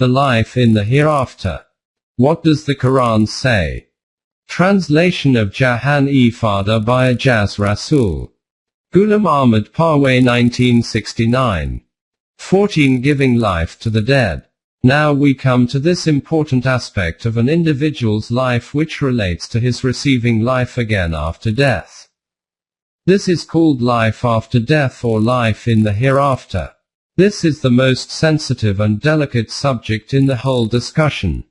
The life in the hereafter. What does the Quran say? Translation of Jahan-e-Fada by Ajaz Rasul. Ghulam Ahmad Parwez 1969. 14. Giving life to the dead. Now we come to this important aspect of an individual's life which relates to his receiving life again after death. This is called life after death or life in the hereafter. This is the most sensitive and delicate subject in the whole discussion.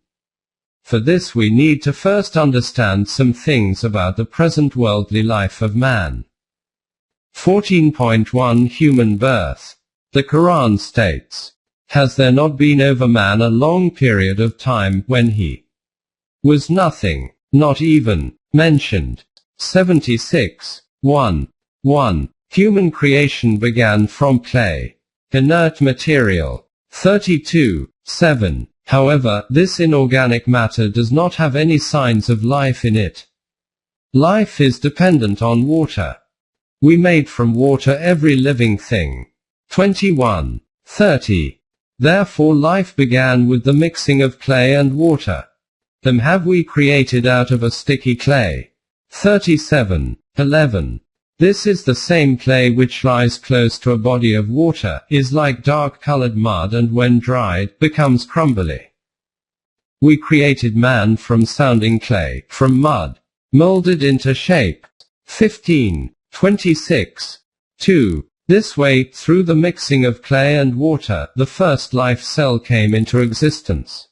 For this we need to first understand some things about the present worldly life of man. 14.1 Human birth. The Quran states, "Has there not been over man a long period of time, when he was nothing, not even mentioned?" 76. 1. Human creation began from clay, inert material. 32. 7. However, this inorganic matter does not have any signs of life in it. Life is dependent on water. We made from water every living thing. 21. 30. Therefore life began with the mixing of clay and water. Them have we created out of a sticky clay. 37. 11. This is the same clay which lies close to a body of water, is like dark-colored mud and when dried, becomes crumbly. We created man from sounding clay, from mud, molded into shape. 15. 26. 2. This way, through the mixing of clay and water, the first life cell came into existence.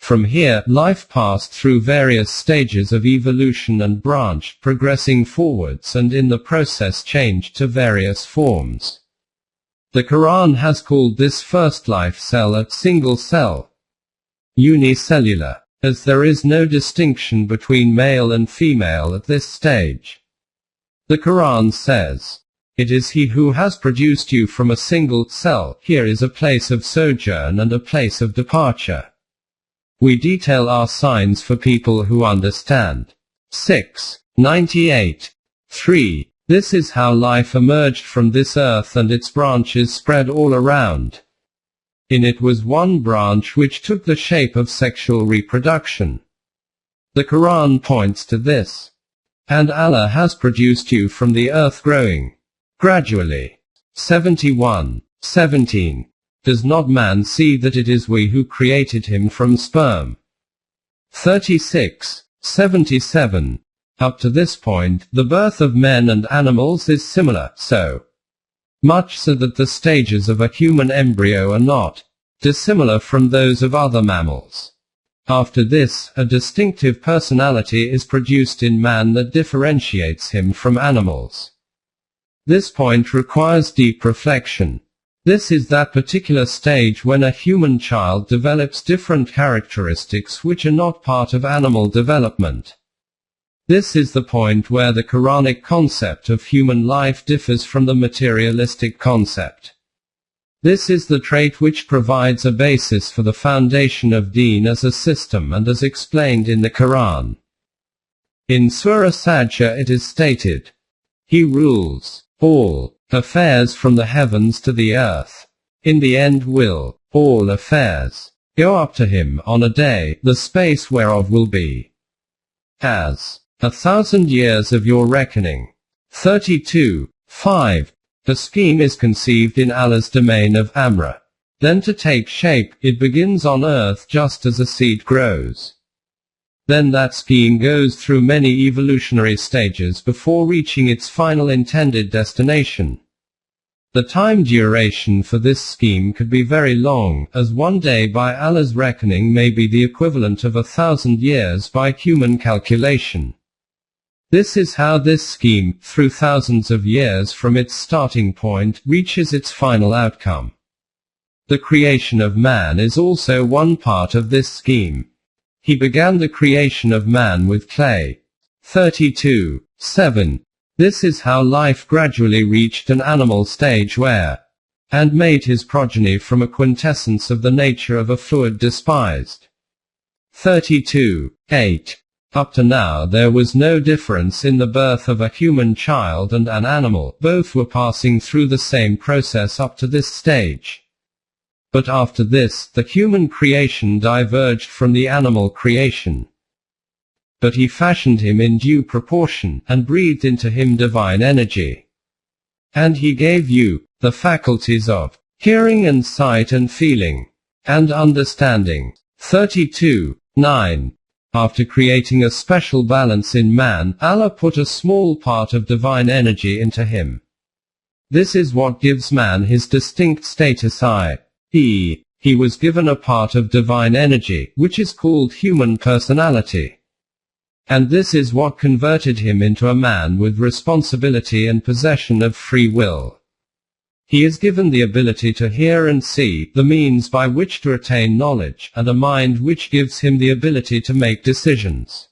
From here, life passed through various stages of evolution and branched, progressing forwards and in the process changed to various forms. The Quran has called this first life cell a single cell, unicellular, as there is no distinction between male and female at this stage. The Quran says, "It is He who has produced you from a single cell. Here is a place of sojourn and a place of departure." We detail our signs for people who understand. 6. 98. 3. This is how life emerged from this earth and its branches spread all around. In it was one branch which took the shape of sexual reproduction. The Quran points to this. And Allah has produced you from the earth growing gradually. 71. 17. Does not man see that it is we who created him from sperm? 36. 77. Up to this point, the birth of men and animals is similar, so much so that the stages of a human embryo are not dissimilar from those of other mammals. After this, a distinctive personality is produced in man that differentiates him from animals. This point requires deep reflection. This is that particular stage when a human child develops different characteristics which are not part of animal development. This is the point where the Quranic concept of human life differs from the materialistic concept. This is the trait which provides a basis for the foundation of Deen as a system and as explained in the Quran. In Surah Sajdah it is stated, "He rules all affairs from the heavens to the earth. In the end will all affairs go up to him on a day, the space whereof will be as 1,000 years of your reckoning." 32. 5. The scheme is conceived in Allah's domain of Amra. Then to take shape, it begins on earth just as a seed grows. Then that scheme goes through many evolutionary stages before reaching its final intended destination. The time duration for this scheme could be very long, as one day by Allah's reckoning may be the equivalent of 1,000 years by human calculation. This is how this scheme, through thousands of years from its starting point, reaches its final outcome. The creation of man is also one part of this scheme. He began the creation of man with clay. 32. 7. This is how life gradually reached an animal stage where, and made his progeny from a quintessence of the nature of a fluid despised. 32. 8. Up to now there was no difference in the birth of a human child and an animal, both were passing through the same process up to this stage. But after this, the human creation diverged from the animal creation. But he fashioned him in due proportion, and breathed into him divine energy. And he gave you the faculties of hearing and sight and feeling, and understanding. 32:9. After creating a special balance in man, Allah put a small part of divine energy into him. This is what gives man his distinct status, i.e., he was given a part of divine energy, which is called human personality. And this is what converted him into a man with responsibility and possession of free will. He is given the ability to hear and see, the means by which to attain knowledge, and a mind which gives him the ability to make decisions.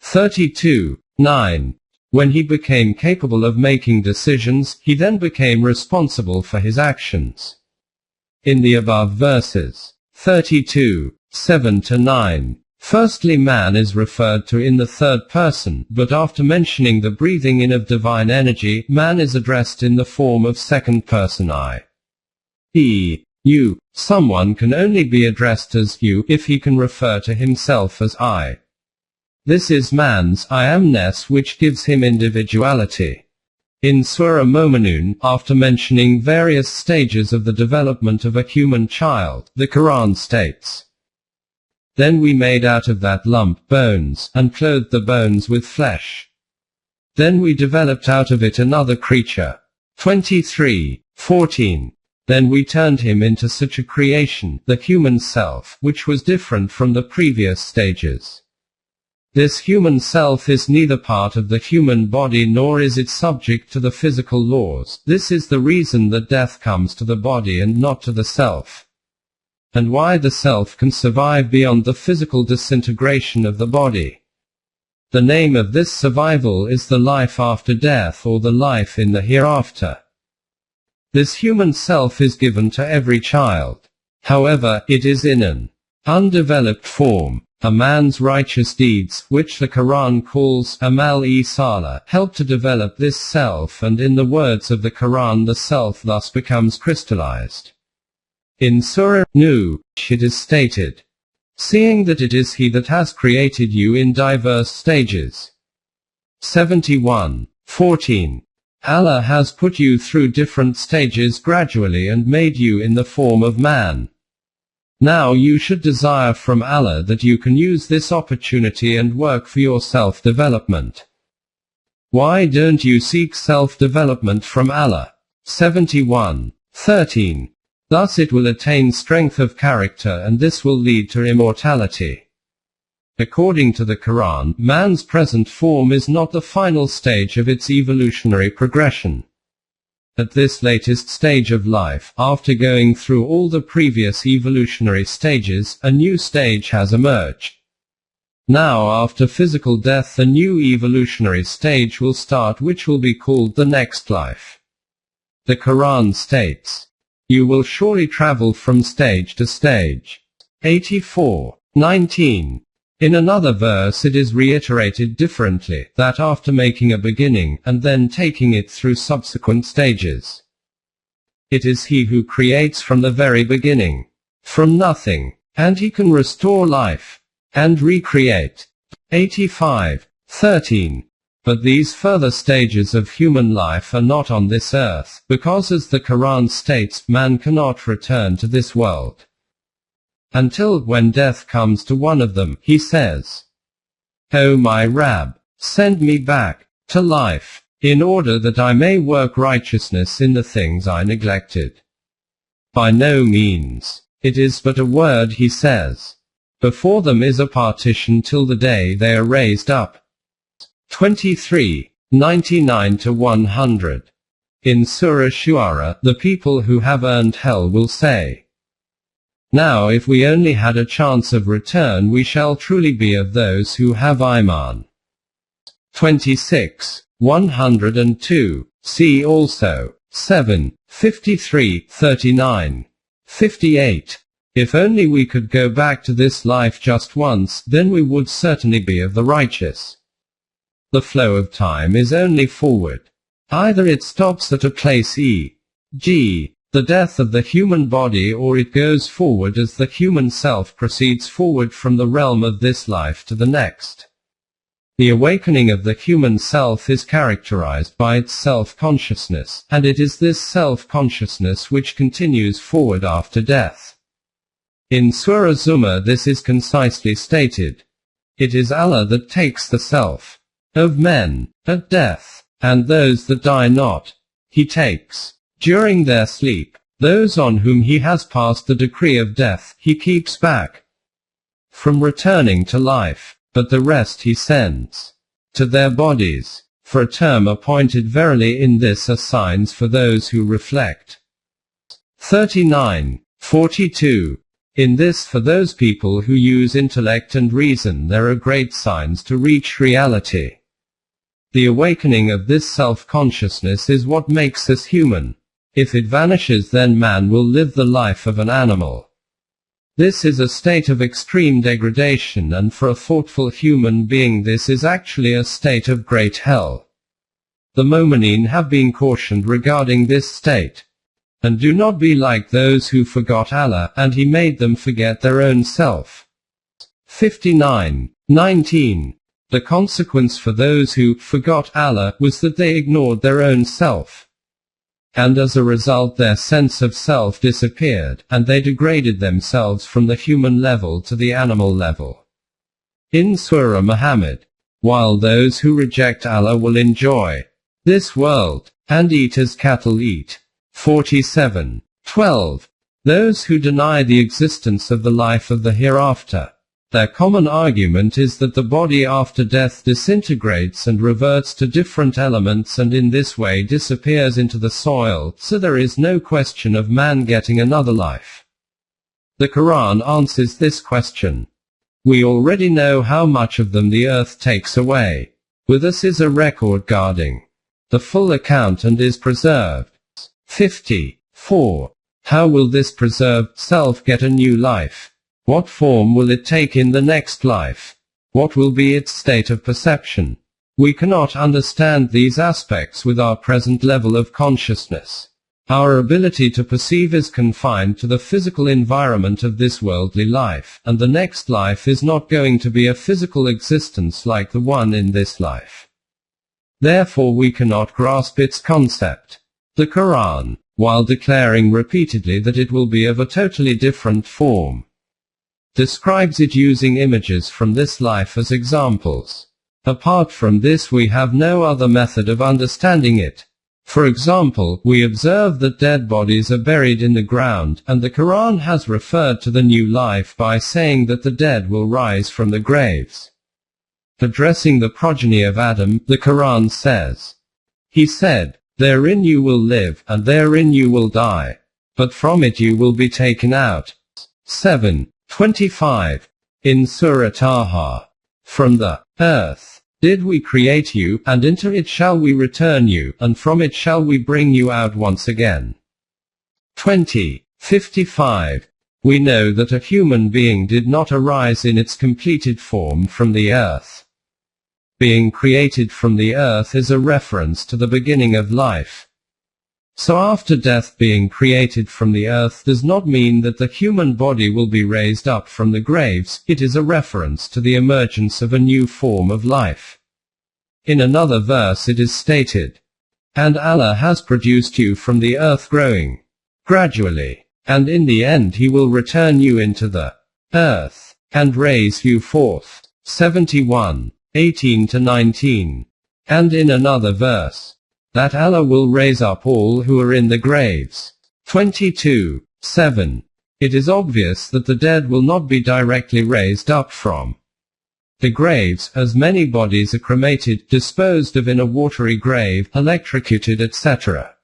32:9. When he became capable of making decisions, he then became responsible for his actions. In the above verses, 32:7-9, firstly man is referred to in the third person, but after mentioning the breathing in of divine energy, man is addressed in the form of second person I.e., you. Someone can only be addressed as you if he can refer to himself as I. This is man's I amness which gives him individuality. In Surah Mominun, after mentioning various stages of the development of a human child, the Quran states, "Then we made out of that lump bones, and clothed the bones with flesh. Then we developed out of it another creature." 23:14. Then we turned him into such a creation, the human self, which was different from the previous stages. This human self is neither part of the human body nor is it subject to the physical laws. This is the reason that death comes to the body and not to the self. And why the self can survive beyond the physical disintegration of the body. The name of this survival is the life after death, or the life in the hereafter. This human self is given to every child. However, it is in an undeveloped form. A man's righteous deeds, which the Quran calls amal-e-saleh, help to develop this self, and in the words of the Quran the self thus becomes crystallized. In Surah Nuh, it is stated, "Seeing that it is He that has created you in diverse stages." 71:14. Allah has put you through different stages gradually and made you in the form of man. Now you should desire from Allah that you can use this opportunity and work for your self-development. Why don't you seek self-development from Allah? 71:13. Thus it will attain strength of character, and this will lead to immortality. According to the Quran, man's present form is not the final stage of its evolutionary progression. At this latest stage of life, after going through all the previous evolutionary stages, a new stage has emerged. Now after physical death a new evolutionary stage will start, which will be called the next life. The Quran states, "You will surely travel from stage to stage." 84:19. In another verse it is reiterated differently, that after making a beginning, and then taking it through subsequent stages, it is He who creates from the very beginning, from nothing, and He can restore life, and recreate. 85:13. But these further stages of human life are not on this earth, because as the Quran states, man cannot return to this world. Until when death comes to one of them, he says, "O my Rabb, send me back to life, in order that I may work righteousness in the things I neglected." By no means. It is but a word he says. Before them is a partition till the day they are raised up. 23:99-100. In Surah Shu'ara, the people who have earned hell will say, "Now if we only had a chance of return, we shall truly be of those who have Iman." 26:102. See also 7:53-39. 58. If only we could go back to this life just once, then we would certainly be of the righteous. The flow of time is only forward. Either it stops at a place e.g., the death of the human body, or it goes forward as the human self proceeds forward from the realm of this life to the next. The awakening of the human self is characterized by its self-consciousness, and it is this self-consciousness which continues forward after death. In Surah Zumar this is concisely stated. It is Allah that takes the self of men at death, and those that die not, He takes during their sleep. Those on whom He has passed the decree of death, He keeps back from returning to life, but the rest He sends to their bodies, for a term appointed. Verily in this are signs for those who reflect. 39:42. In this, for those people who use intellect and reason, there are great signs to reach reality. The awakening of this self-consciousness is what makes us human. If it vanishes, then man will live the life of an animal. This is a state of extreme degradation, and for a thoughtful human being this is actually a state of great hell. The Mu'mineen have been cautioned regarding this state. And do not be like those who forgot Allah, and He made them forget their own self. 59:19. The consequence for those who forgot Allah was that they ignored their own self. And as a result their sense of self disappeared, and they degraded themselves from the human level to the animal level. In Surah Muhammad, while those who reject Allah will enjoy this world, and eat as cattle eat. 47:12. Those who deny the existence of the life of the hereafter. Their common argument is that the body after death disintegrates and reverts to different elements and in this way disappears into the soil, so there is no question of man getting another life. The Quran answers this question. We already know how much of them the earth takes away. With us is a record guarding the full account and is preserved. 54. How will this preserved self get a new life? What form will it take in the next life? What will be its state of perception? We cannot understand these aspects with our present level of consciousness. Our ability to perceive is confined to the physical environment of this worldly life, and the next life is not going to be a physical existence like the one in this life. Therefore we cannot grasp its concept. The Quran, while declaring repeatedly that it will be of a totally different form, describes it using images from this life as examples. Apart from this we have no other method of understanding it. For example, we observe that dead bodies are buried in the ground, and the Quran has referred to the new life by saying that the dead will rise from the graves. Addressing the progeny of Adam, the Quran says, He said, therein you will live, and therein you will die. But from it you will be taken out. 7:25. In Surah Taha. From the earth did we create you, and into it shall we return you, and from it shall we bring you out once again. 20:55. We know that a human being did not arise in its completed form from the earth. Being created from the earth is a reference to the beginning of life. So after death, being created from the earth does not mean that the human body will be raised up from the graves, it is a reference to the emergence of a new form of life. In another verse it is stated, and Allah has produced you from the earth growing gradually, and in the end He will return you into the earth, and raise you forth. 71:18-19. And in another verse, that Allah will raise up all who are in the graves. 22:7. It is obvious that the dead will not be directly raised up from the graves, as many bodies are cremated, disposed of in a watery grave, electrocuted, etc.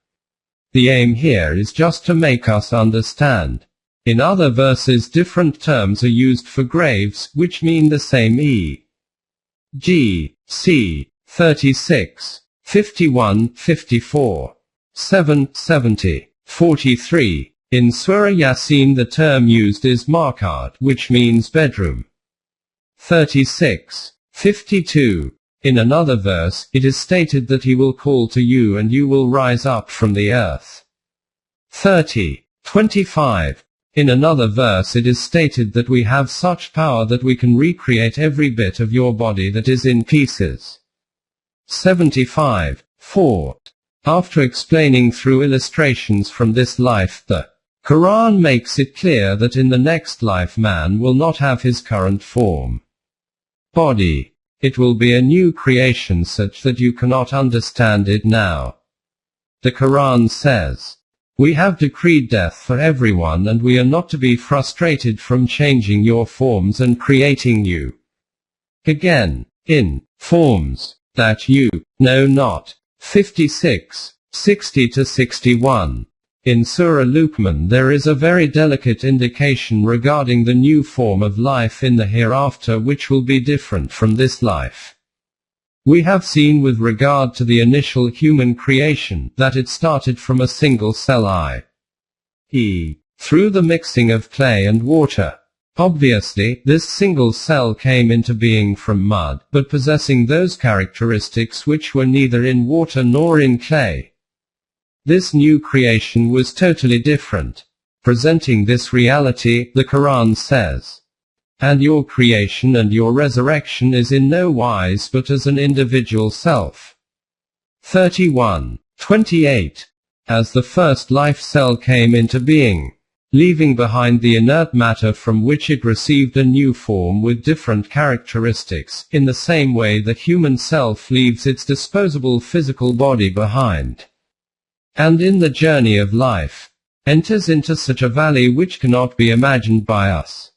The aim here is just to make us understand. In other verses different terms are used for graves, which mean the same e.g. c. 36. 51-54. 7:70. 43. In Surah Yasin the term used is marqad, which means bedroom. 36:52. In another verse, it is stated that He will call to you and you will rise up from the earth. 30. 25. In another verse it is stated that we have such power that we can recreate every bit of your body that is in pieces. 75. 4. After explaining through illustrations from this life, the Quran makes it clear that in the next life man will not have his current form. Body. It will be a new creation such that you cannot understand it now. The Quran says, "We have decreed death for everyone and we are not to be frustrated from changing your forms and creating you again, in forms that you know not." 56. 60-61. In Surah Luqman there is a very delicate indication regarding the new form of life in the hereafter which will be different from this life. We have seen with regard to the initial human creation that it started from a single cell i.e., through the mixing of clay and water. Obviously, this single cell came into being from mud, but possessing those characteristics which were neither in water nor in clay. This new creation was totally different. Presenting this reality, the Quran says, "And your creation and your resurrection is in no wise but as an individual self." 31. 28. As the first life cell came into being, leaving behind the inert matter from which it received a new form with different characteristics, in the same way the human self leaves its disposable physical body behind, and in the journey of life, enters into such a valley which cannot be imagined by us.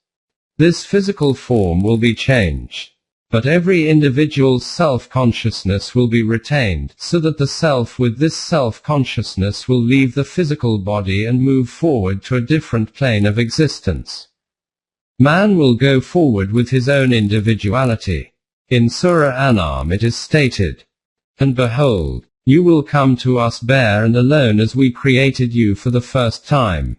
This physical form will be changed, but every individual's self-consciousness will be retained, so that the self with this self-consciousness will leave the physical body and move forward to a different plane of existence. Man will go forward with his own individuality. In Surah An'am it is stated, "And behold, you will come to us bare and alone as we created you for the first time.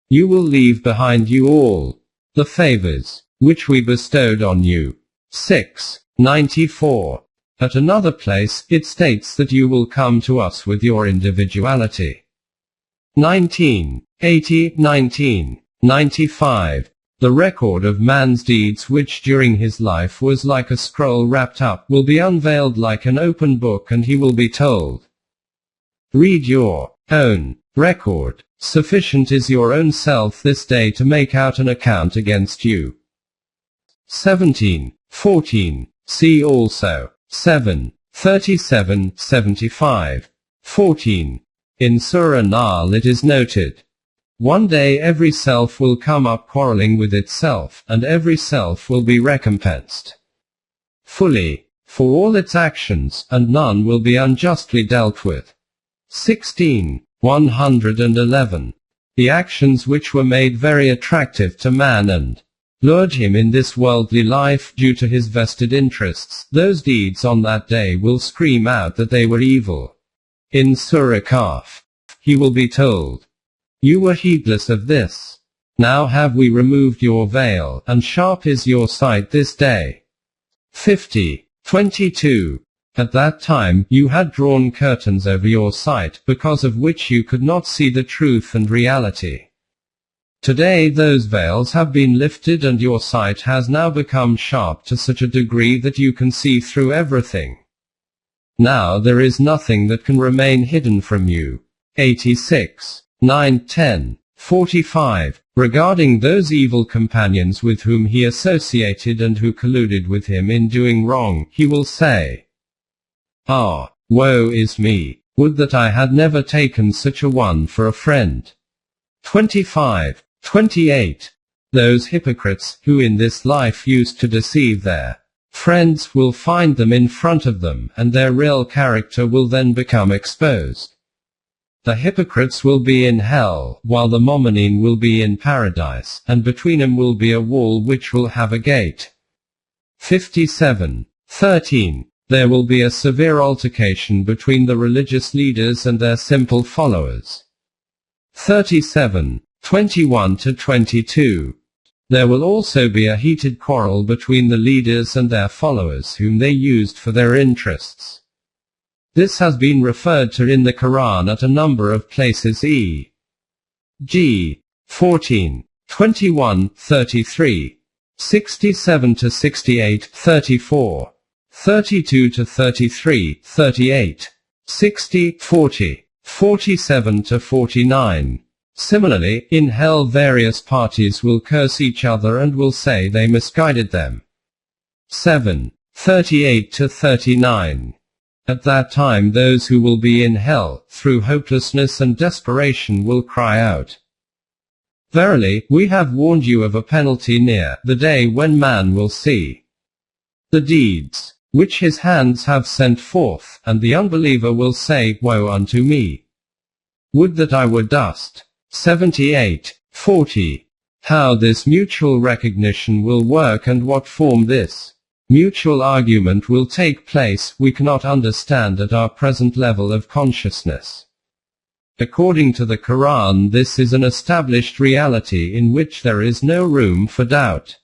You will leave behind you all the favors which we bestowed on you." 6. 94. At another place, it states that you will come to us with your individuality. 19. 80. 19. 95. The record of man's deeds which during his life was like a scroll wrapped up will be unveiled like an open book and he will be told, "Read your own record. Sufficient is your own self this day to make out an account against you." 17. 14. See also 7. 37, 75. 14. In Surah Nahl it is noted, "One day every self will come up quarreling with itself, and every self will be recompensed fully for all its actions, and none will be unjustly dealt with." 16. 111. The actions which were made very attractive to man and lured him in this worldly life due to his vested interests, those deeds on that day will scream out that they were evil. In Surah Kahf, he will be told, "You were heedless of this. Now have we removed your veil, and sharp is your sight this day." 50. 22. At that time, you had drawn curtains over your sight, because of which you could not see the truth and reality. Today those veils have been lifted and your sight has now become sharp to such a degree that you can see through everything. Now there is nothing that can remain hidden from you. 86. 9, 10, 45. Regarding those evil companions with whom he associated and who colluded with him in doing wrong, he will say, "Ah, woe is me! Would that I had never taken such a one for a friend." 25. 28. Those hypocrites, who in this life used to deceive their friends, will find them in front of them, and their real character will then become exposed. The hypocrites will be in hell, while the mu'mineen will be in paradise, and between them will be a wall which will have a gate. 57. 13. There will be a severe altercation between the religious leaders and their simple followers. 37. 21-22. There will also be a heated quarrel between the leaders and their followers whom they used for their interests. This has been referred to in the Quran at a number of places, e. G. 14, 21, 33, 67 to 68, 34, 32 to 33, 38, 60, 40, 47 to 49. Similarly, in hell various parties will curse each other and will say they misguided them. 7, 38 to 39. At that time those who will be in hell, through hopelessness and desperation will cry out, "Verily, we have warned you of a penalty near, the day when man will see the deeds which his hands have sent forth, and the unbeliever will say, Woe unto me! Would that I were dust." 78, 40. How this mutual recognition will work and what form this mutual argument will take place, we cannot understand at our present level of consciousness. According to the Quran, this is an established reality in which there is no room for doubt.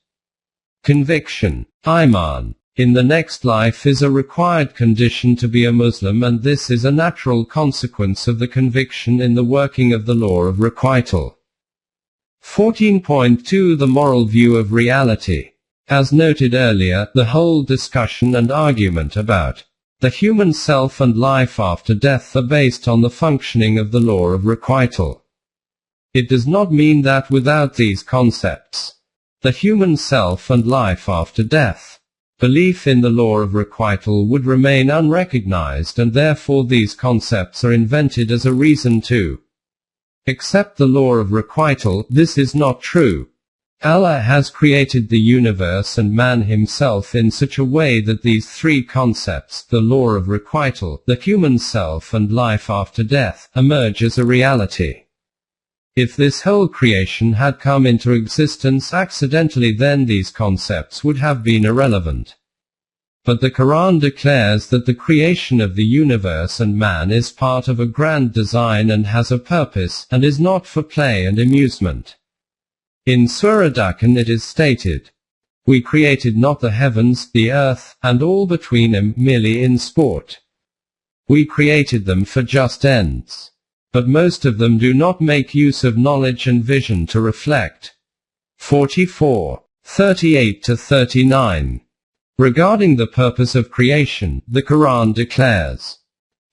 Conviction, Iman, in the next life is a required condition to be a Muslim, and this is a natural consequence of the conviction in the working of the law of requital. 14.2 The moral view of reality. As noted earlier, the whole discussion and argument about the human self and life after death are based on the functioning of the law of requital. It does not mean that without these concepts, the human self and life after death, belief in the law of requital would remain unrecognized, and therefore these concepts are invented as a reason to accept the law of requital. This is not true. Allah has created the universe and man himself in such a way that these three concepts, the law of requital, the human self and life after death, emerge as a reality. If this whole creation had come into existence accidentally, then these concepts would have been irrelevant. But the Quran declares that the creation of the universe and man is part of a grand design and has a purpose, and is not for play and amusement. In Surah Dukhan it is stated, "We created not the heavens, the earth, and all between them, merely in sport. We created them for just ends. But most of them do not make use of knowledge and vision to reflect." 44, 38 to 39. Regarding the purpose of creation, the Quran declares,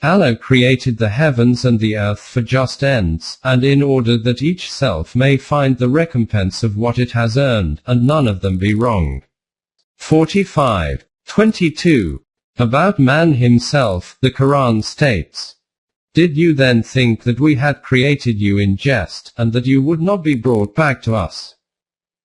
Allah created the heavens and the earth for just ends, and in order that each self may find the recompense of what it has earned, and none of them be wrong. 45, 22. About man himself, the Quran states, "Did you then think that we had created you in jest, and that you would not be brought back to us?"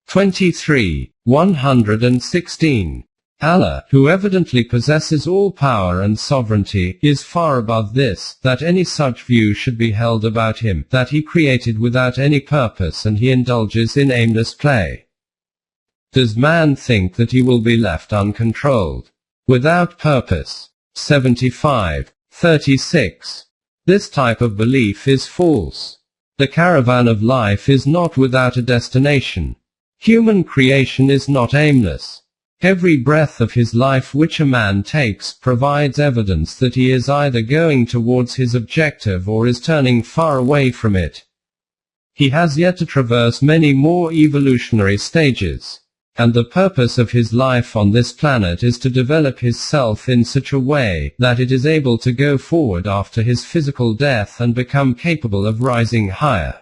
23, 116. Allah, who evidently possesses all power and sovereignty, is far above this, that any such view should be held about him, that he created without any purpose and he indulges in aimless play. Does man think that he will be left uncontrolled, without purpose? 75, 36. This type of belief is false. The caravan of life is not without a destination. Human creation is not aimless. Every breath of his life which a man takes provides evidence that he is either going towards his objective or is turning far away from it. He has yet to traverse many more evolutionary stages, and the purpose of his life on this planet is to develop his self in such a way that it is able to go forward after his physical death and become capable of rising higher.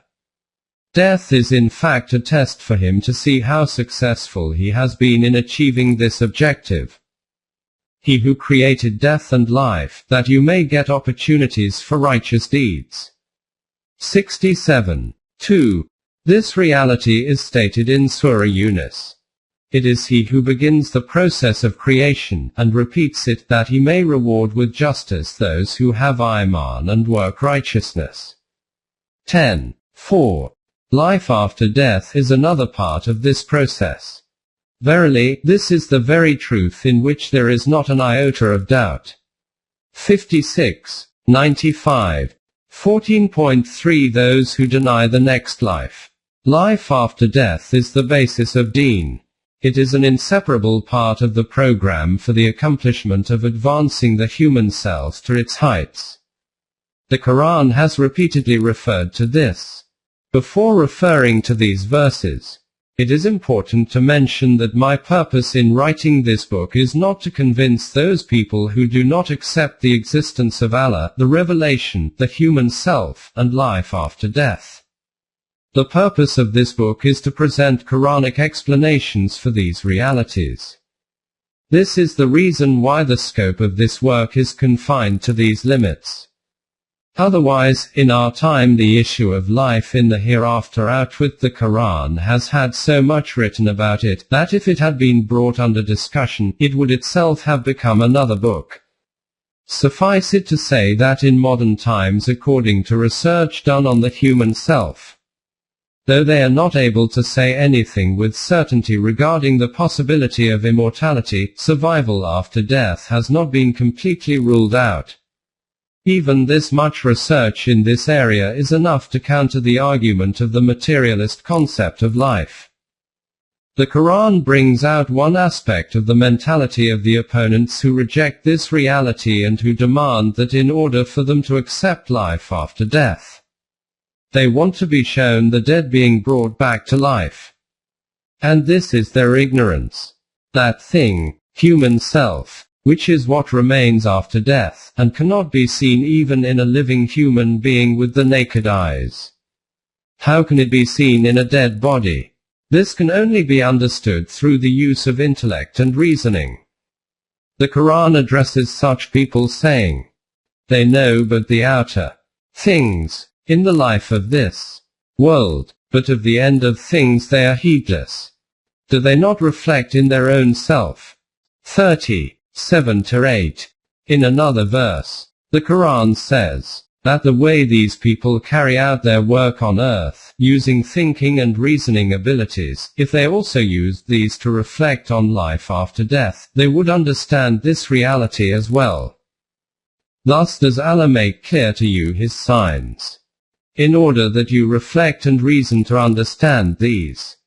Death is in fact a test for him to see how successful he has been in achieving this objective. He who created death and life, that you may get opportunities for righteous deeds. 67. 2. This reality is stated in Surah Yunus. It is he who begins the process of creation, and repeats it, that he may reward with justice those who have Iman and work righteousness. 10. 4. Life after death is another part of this process. Verily, this is the very truth in which there is not an iota of doubt. 56, 95. 14.3 Those who deny the next life. Life after death is the basis of Deen. It is an inseparable part of the program for the accomplishment of advancing the human self to its heights. The Quran has repeatedly referred to this. Before referring to these verses, it is important to mention that my purpose in writing this book is not to convince those people who do not accept the existence of Allah, the revelation, the human self, and life after death. The purpose of this book is to present Quranic explanations for these realities. This is the reason why the scope of this work is confined to these limits. Otherwise, in our time the issue of life in the hereafter out with the Quran has had so much written about it, that if it had been brought under discussion, it would itself have become another book. Suffice it to say that in modern times, according to research done on the human self, though they are not able to say anything with certainty regarding the possibility of immortality, survival after death has not been completely ruled out. Even this much research in this area is enough to counter the argument of the materialist concept of life. The Quran brings out one aspect of the mentality of the opponents who reject this reality and who demand that in order for them to accept life after death, they want to be shown the dead being brought back to life. And this is their ignorance. That thing, human self, which is what remains after death, and cannot be seen even in a living human being with the naked eyes. How can it be seen in a dead body? This can only be understood through the use of intellect and reasoning. The Quran addresses such people saying, they know but the outer things in the life of this world, but of the end of things they are heedless. Do they not reflect in their own self? 37-8. In another verse, the Quran says that the way these people carry out their work on earth, using thinking and reasoning abilities, if they also used these to reflect on life after death, they would understand this reality as well. Thus does Allah make clear to you His signs, in order that you reflect and reason to understand these.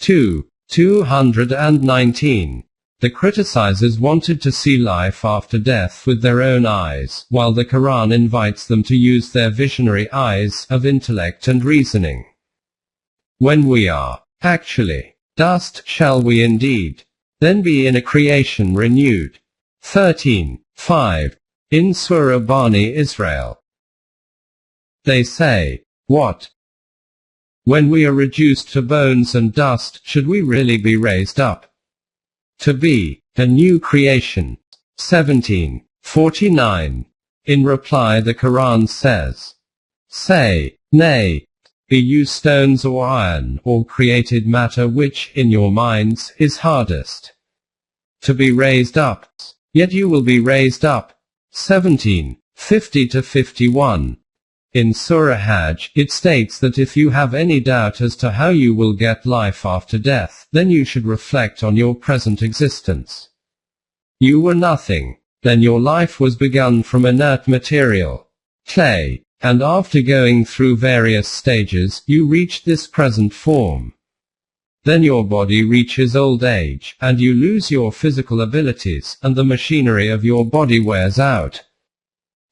219. The criticizers wanted to see life after death with their own eyes, while the Quran invites them to use their visionary eyes of intellect and reasoning. When we are actually dust, shall we indeed then be in a creation renewed? 13:5. In Surah Bani Israel, they say, what? When we are reduced to bones and dust, should we really be raised up to be a new creation? 17:49. In reply the Quran says, say, nay, be you stones or iron, or created matter which, in your minds, is hardest to be raised up. Yet you will be raised up. 17:50-51. In Surah Hajj, it states that if you have any doubt as to how you will get life after death, then you should reflect on your present existence. You were nothing. Then your life was begun from inert material, clay, and after going through various stages, you reached this present form. Then your body reaches old age, and you lose your physical abilities, and the machinery of your body wears out.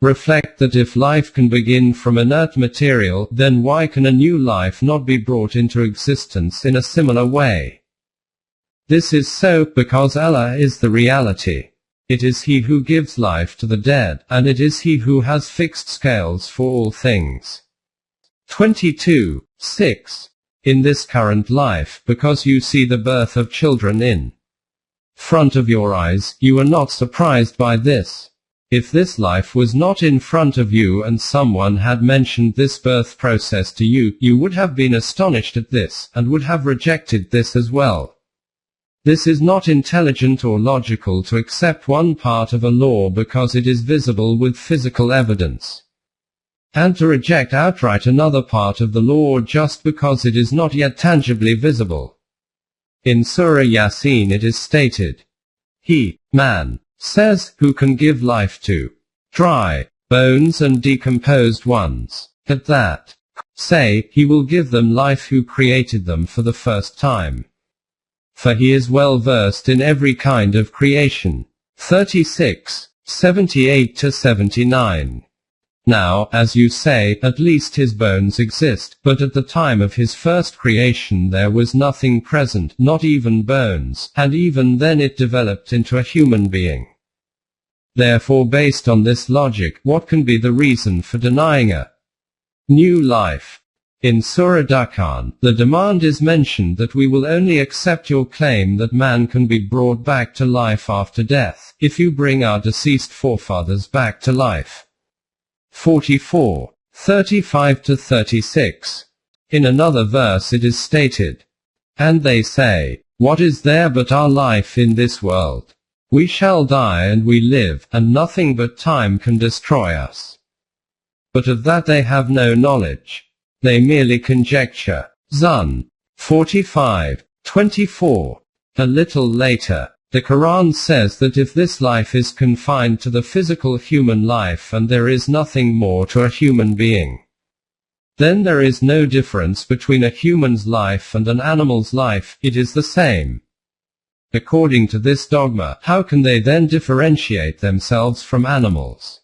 Reflect that if life can begin from inert material, then why can a new life not be brought into existence in a similar way? This is so, because Allah is the reality. It is He who gives life to the dead, and it is He who has fixed scales for all things. 22:6. In this current life, because you see the birth of children in front of your eyes, you are not surprised by this. If this life was not in front of you and someone had mentioned this birth process to you, you would have been astonished at this, and would have rejected this as well. This is not intelligent or logical to accept one part of a law because it is visible with physical evidence, and to reject outright another part of the law just because it is not yet tangibly visible. In Surah Yasin it is stated, He, man, says, who can give life to dry bones and decomposed ones. At that, say, He will give them life who created them for the first time. For He is well versed in every kind of creation. 36:78-79. Now, as you say, at least his bones exist, but at the time of his first creation there was nothing present, not even bones, and even then it developed into a human being. Therefore, based on this logic, what can be the reason for denying a new life? In Surah Dukhan, the demand is mentioned that we will only accept your claim that man can be brought back to life after death, if you bring our deceased forefathers back to life. 44, 35-36. In another verse it is stated, "And they say, what is there but our life in this world? We shall die and we live, and nothing but time can destroy us. But of that they have no knowledge. They merely conjecture." Zun 45:24. A little later, the Quran says that if this life is confined to the physical human life and there is nothing more to a human being, then there is no difference between a human's life and an animal's life, it is the same. According to this dogma, how can they then differentiate themselves from animals?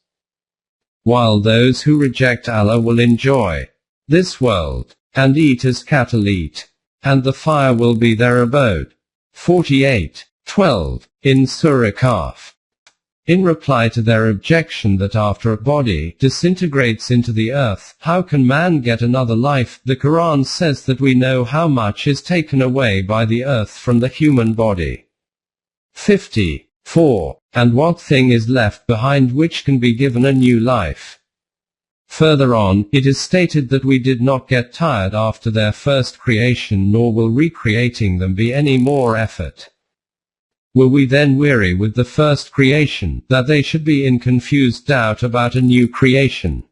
While those who reject Allah will enjoy this world, and eat as cattle eat, and the fire will be their abode. 48:12, in Surah Kahf. In reply to their objection that after a body disintegrates into the earth, how can man get another life, the Quran says that we know how much is taken away by the earth from the human body. 54. And what thing is left behind which can be given a new life? Further on, it is stated that we did not get tired after their first creation, nor will recreating them be any more effort. Were we then weary with the first creation, that they should be in confused doubt about a new creation?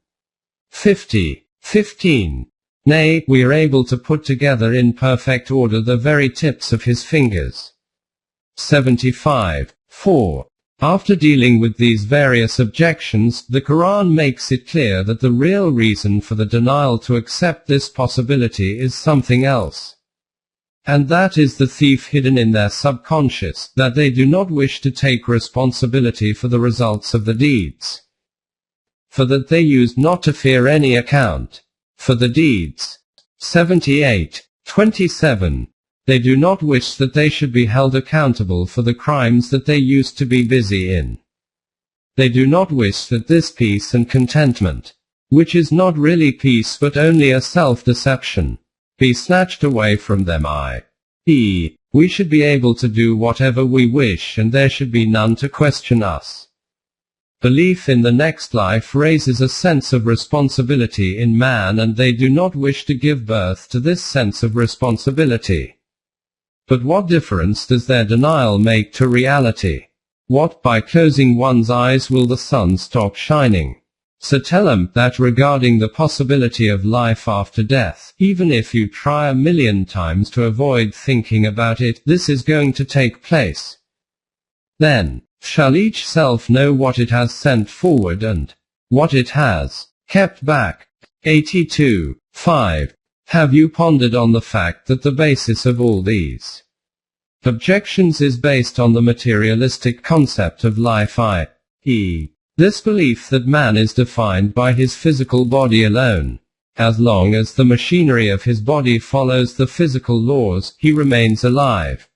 50:15. Nay, we are able to put together in perfect order the very tips of his fingers. 75:4. After dealing with these various objections, the Quran makes it clear that the real reason for the denial to accept this possibility is something else. And that is the thief hidden in their subconscious, that they do not wish to take responsibility for the results of the deeds. For that they used not to fear any account for the deeds. 78:27. They do not wish that they should be held accountable for the crimes that they used to be busy in. They do not wish that this peace and contentment, which is not really peace but only a self-deception, be snatched away from them, i.e., we should be able to do whatever we wish and there should be none to question us. Belief in the next life raises a sense of responsibility in man, and they do not wish to give birth to this sense of responsibility. But what difference does their denial make to reality? What, by closing one's eyes will the sun stop shining? So tell them that regarding the possibility of life after death, even if you try 1,000,000 times to avoid thinking about it, this is going to take place. Then shall each self know what it has sent forward and what it has kept back. 82:5. Have you pondered on the fact that the basis of all these objections is based on the materialistic concept of life, i.e., this belief that man is defined by his physical body alone. As long as the machinery of his body follows the physical laws, he remains alive.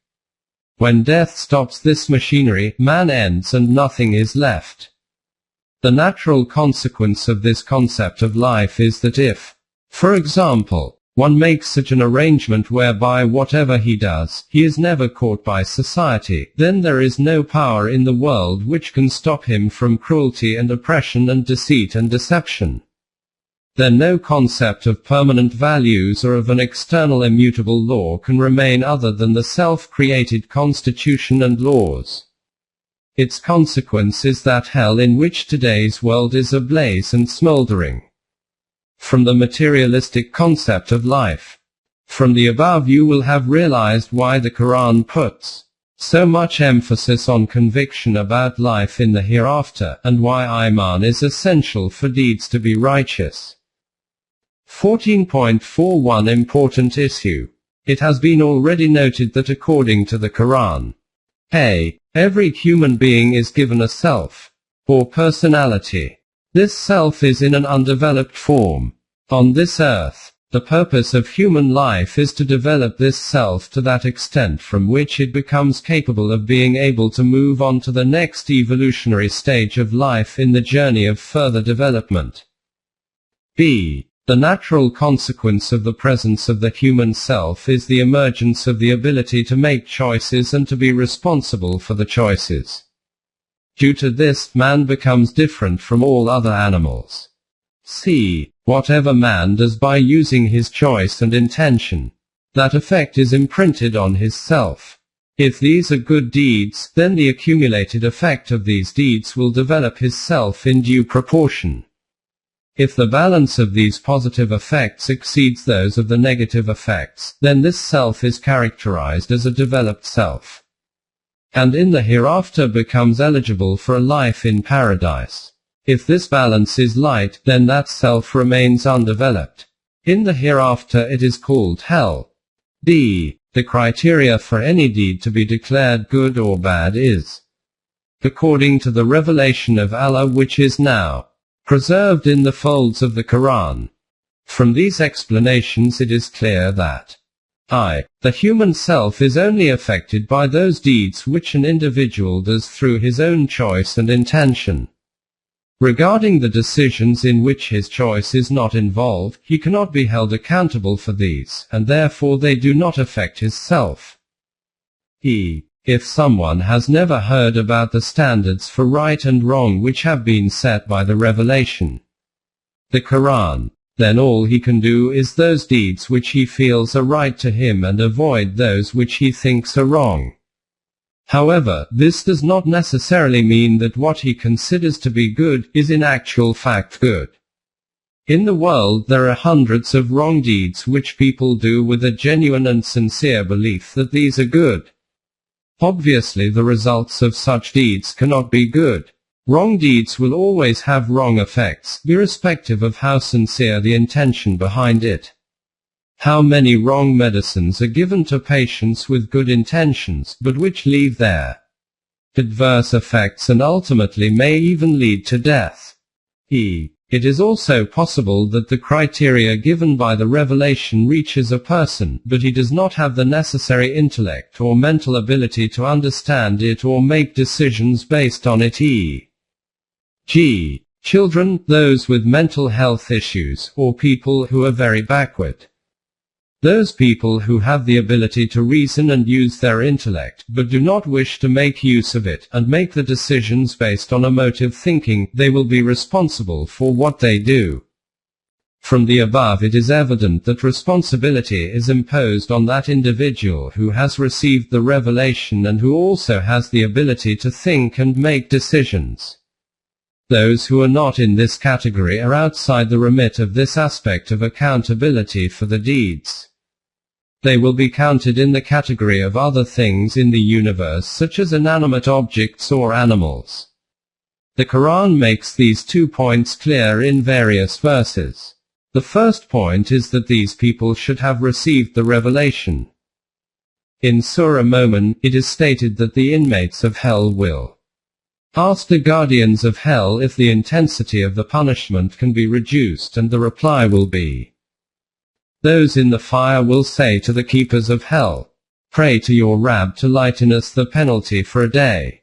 When death stops this machinery, man ends and nothing is left. The natural consequence of this concept of life is that if, for example, one makes such an arrangement whereby whatever he does, he is never caught by society, then there is no power in the world which can stop him from cruelty and oppression and deceit and deception. Then no concept of permanent values or of an external immutable law can remain other than the self-created constitution and laws. Its consequence is that hell in which today's world is ablaze and smoldering. From the materialistic concept of life. From the above you will have realized why the Quran puts so much emphasis on conviction about life in the hereafter, and why Iman is essential for deeds to be righteous. 14.41 Important issue. It has been already noted that according to the Quran, every human being is given a self, or personality. This self is in an undeveloped form. On this earth, the purpose of human life is to develop this self to that extent from which it becomes capable of being able to move on to the next evolutionary stage of life in the journey of further development. B. The natural consequence of the presence of the human self is the emergence of the ability to make choices and to be responsible for the choices. Due to this, man becomes different from all other animals. C. Whatever man does by using his choice and intention, that effect is imprinted on his self. If these are good deeds, then the accumulated effect of these deeds will develop his self in due proportion. If the balance of these positive effects exceeds those of the negative effects, then this self is characterized as a developed self, and in the hereafter becomes eligible for a life in paradise. If this balance is light, then that self remains undeveloped. In the hereafter it is called hell. D. The criteria for any deed to be declared good or bad is, according to the revelation of Allah which is now preserved in the folds of the Quran. From these explanations it is clear that the human self is only affected by those deeds which an individual does through his own choice and intention. Regarding the decisions in which his choice is not involved, he cannot be held accountable for these, and therefore they do not affect his self. If someone has never heard about the standards for right and wrong which have been set by the revelation, the Quran, then all he can do is those deeds which he feels are right to him and avoid those which he thinks are wrong. However, this does not necessarily mean that what he considers to be good is in actual fact good. In the world there are hundreds of wrong deeds which people do with a genuine and sincere belief that these are good. Obviously the results of such deeds cannot be good. Wrong deeds will always have wrong effects, irrespective of how sincere the intention behind it. How many wrong medicines are given to patients with good intentions, but which leave their adverse effects and ultimately may even lead to death. It is also possible that the criteria given by the revelation reaches a person, but he does not have the necessary intellect or mental ability to understand it or make decisions based on it. G. Children, those with mental health issues, or people who are very backward. Those people who have the ability to reason and use their intellect, but do not wish to make use of it, and make the decisions based on emotive thinking, they will be responsible for what they do. From the above it is evident that responsibility is imposed on that individual who has received the revelation and who also has the ability to think and make decisions. Those who are not in this category are outside the remit of this aspect of accountability for the deeds. They will be counted in the category of other things in the universe such as inanimate objects or animals. The Quran makes these 2 points clear in various verses. The first point is that these people should have received the revelation. In Surah Mu'min, it is stated that the inmates of hell will ask the guardians of hell if the intensity of the punishment can be reduced, and the reply will be, those in the fire will say to the keepers of hell, pray to your Rabb to lighten us the penalty for a day.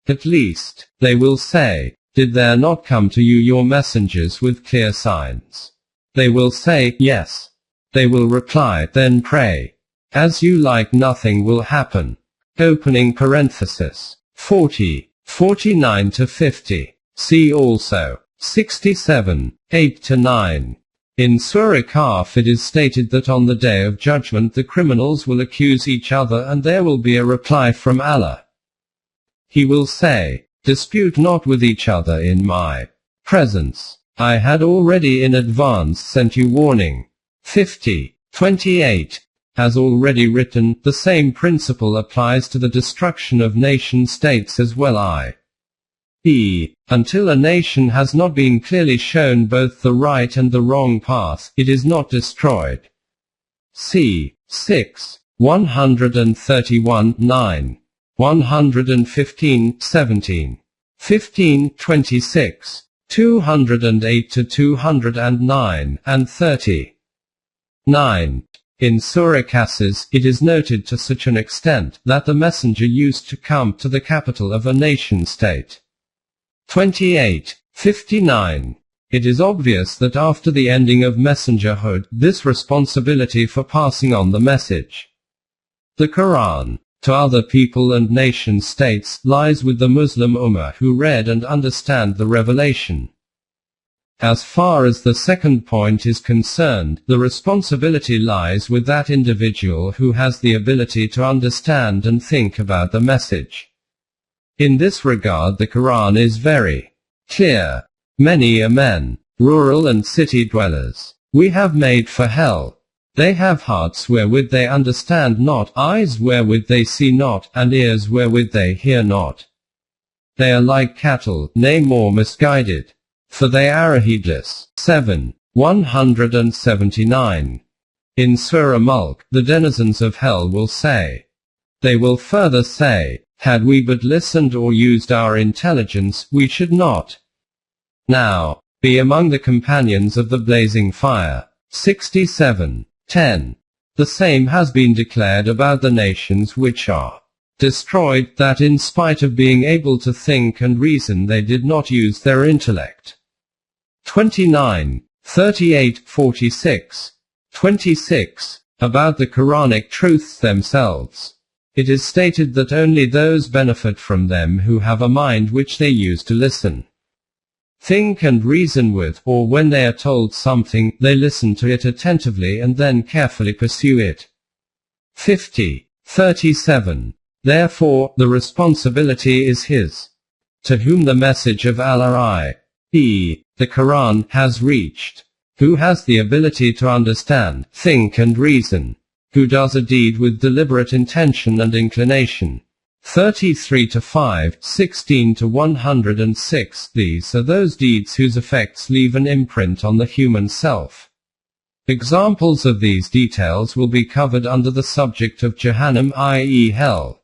At least, they will say, did there not come to you your messengers with clear signs? They will say, yes. They will reply, then pray. As you like, nothing will happen. Opening parenthesis. 40, 49 to 50. See also 67, 8 to 9. In Surah Kahf it is stated that on the day of judgment the criminals will accuse each other and there will be a reply from Allah. He will say, dispute not with each other in my presence. I had already in advance sent you warning. 50, 28. As already written, the same principle applies to the destruction of nation-states as well. Until a nation has not been clearly shown both the right and the wrong path, it is not destroyed. C. 6. 131, 9. 115, 17. 15, 26. 208 to 209, and 30. 9. In Surah Qasas, it is noted to such an extent that the messenger used to come to the capital of a nation-state. 28. 59. It is obvious that after the ending of messengerhood, this responsibility for passing on the message, the Quran, to other people and nation-states, lies with the Muslim Ummah who read and understand the revelation. As far as the second point is concerned, the responsibility lies with that individual who has the ability to understand and think about the message. In this regard, the Quran is very clear. Many are men, rural and city dwellers, we have made for hell. They have hearts wherewith they understand not, eyes wherewith they see not, and ears wherewith they hear not. They are like cattle, nay more misguided, for they are heedless. 7. 179. In Surah Mulk, the denizens of hell will say. They will further say, had we but listened or used our intelligence, we should not now be among the companions of the blazing fire. 67. 10. The same has been declared about the nations which are destroyed, that in spite of being able to think and reason they did not use their intellect. 29. 38, 46. 26. About the Quranic truths themselves. It is stated that only those benefit from them who have a mind which they use to listen, think and reason with, or when they are told something, they listen to it attentively and then carefully pursue it. 50. 37. Therefore, the responsibility is his, to whom the message of Allah i.e., the Quran, has reached, who has the ability to understand, think and reason, who does a deed with deliberate intention and inclination. 33 to 5, 16 to 106. These are those deeds whose effects leave an imprint on the human self. Examples of these details will be covered under the subject of Jahannam, i.e. hell.